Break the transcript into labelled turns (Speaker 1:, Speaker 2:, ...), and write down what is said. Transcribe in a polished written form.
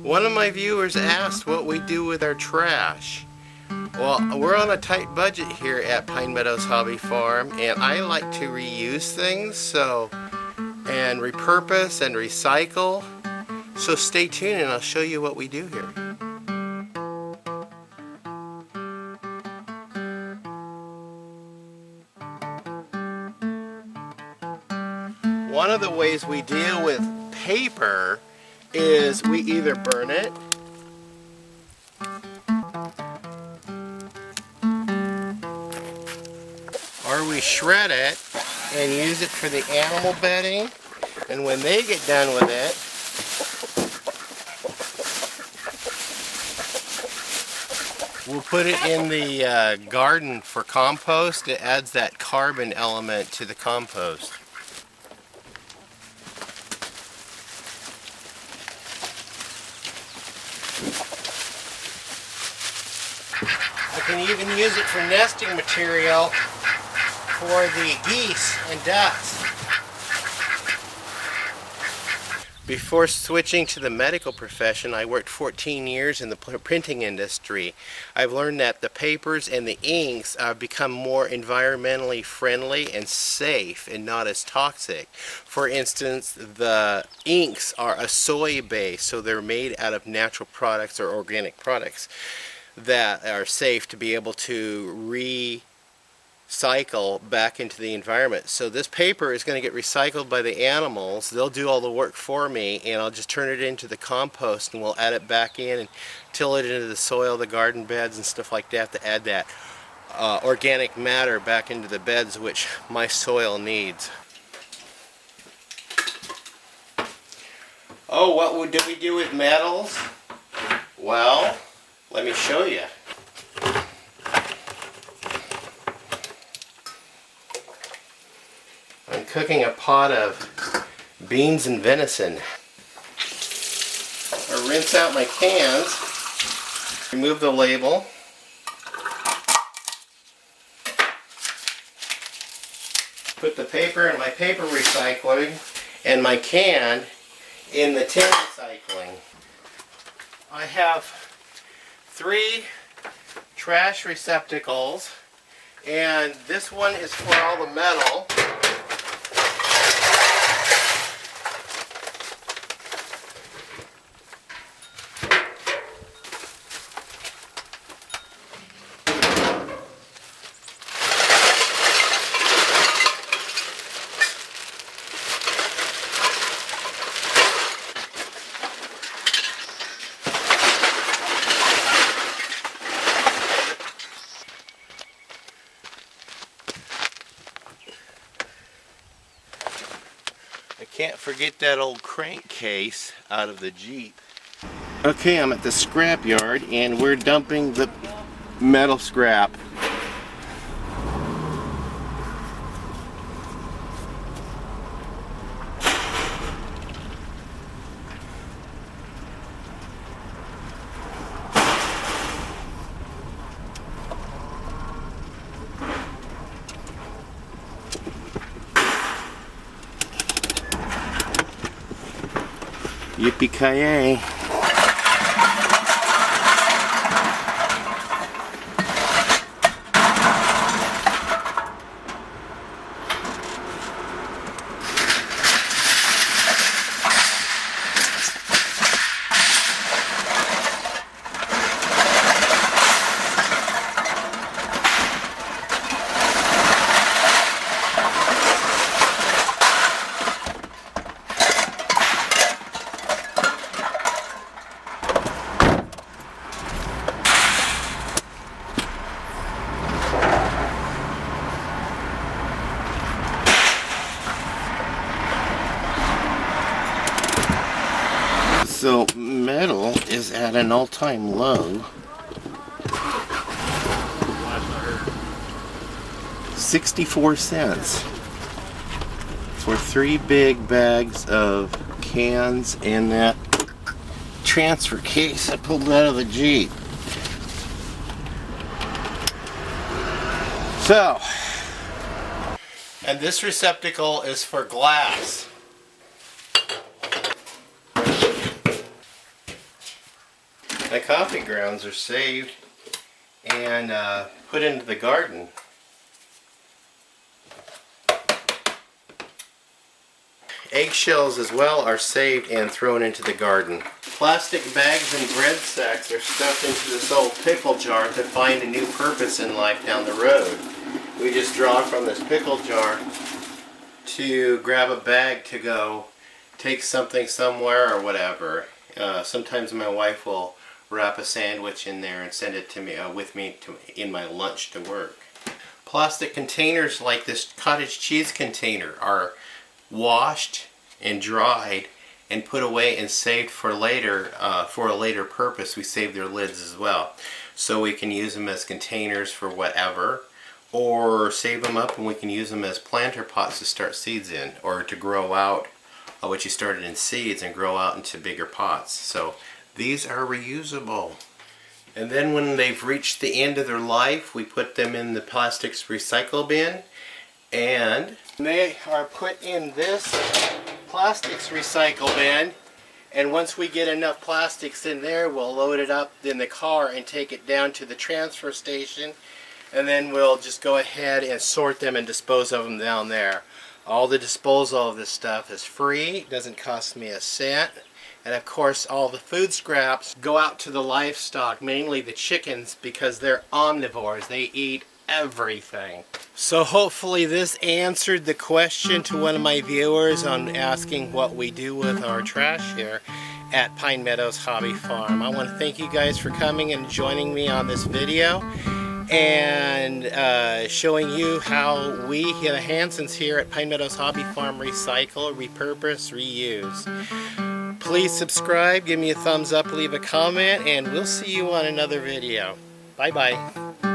Speaker 1: One of my viewers asked what we do with our trash. Well, we're on a tight budget here at Pine Meadows Hobby Farm, and I like to reuse things and repurpose and recycle. So stay tuned and I'll show you what we do here. One of the ways we deal with paper is we either burn it or we shred it and use it for the animal bedding, and when they get done with it, we'll put it in the garden for compost. It adds that carbon element to the compost. I can even use it for nesting material for the geese and ducks. Before switching to the medical profession, I worked 14 years in the printing industry. I've learned that the papers and the inks become more environmentally friendly and safe and not as toxic. For instance, the inks are a soy base, so they're made out of natural products or organic products that are safe to be able to recycle back into the environment. So this paper is going to get recycled by the animals. They'll do all the work for me, and I'll just turn it into the compost and we'll add it back in and till it into the soil, the garden beds and stuff like that, to add that organic matter back into the beds, which my soil needs. Oh, what do we do with metals? Well, let me show you. I'm cooking a pot of beans and venison. I rinse out my cans, remove the label, put the paper in my paper recycling and my can in the tin recycling. I have 3 trash receptacles, and this one is for all the metal. Can't forget that old crankcase out of the Jeep. Okay, I'm at the scrap yard and we're dumping the metal scrap. Yippee-ki-yay. So metal is at an all-time low. 64 cents for 3 big bags of cans and that transfer case I pulled out of the Jeep. So, and this receptacle is for glass. My coffee grounds are saved and put into the garden. Eggshells as well are saved and thrown into the garden. Plastic bags and bread sacks are stuffed into this old pickle jar to find a new purpose in life down the road. We just draw from this pickle jar to grab a bag to go take something somewhere or whatever. Sometimes my wife will wrap a sandwich in there and send it to me with me in my lunch to work. Plastic containers like this cottage cheese container are washed and dried and put away and saved for later, for a later purpose. We save their lids as well, so we can use them as containers for whatever, or save them up and we can use them as planter pots to start seeds in, or to grow out what you started in seeds and grow out into bigger pots. So these are reusable. And then when they've reached the end of their life, we put them in the plastics recycle bin, and they are put in this plastics recycle bin. And once we get enough plastics in there, we'll load it up in the car and take it down to the transfer station, and then we'll just go ahead and sort them and dispose of them down there. All the disposal of this stuff is free, doesn't cost me a cent. And of course all the food scraps go out to the livestock, mainly the chickens, because they're omnivores. They eat everything. So hopefully this answered the question to one of my viewers on asking what we do with our trash here at Pine Meadows Hobby Farm. I want to thank you guys for coming and joining me on this video and showing you how we, the Hansons here at Pine Meadows Hobby Farm, recycle, repurpose, reuse. Please subscribe, give me a thumbs up, leave a comment, and we'll see you on another video. Bye-bye.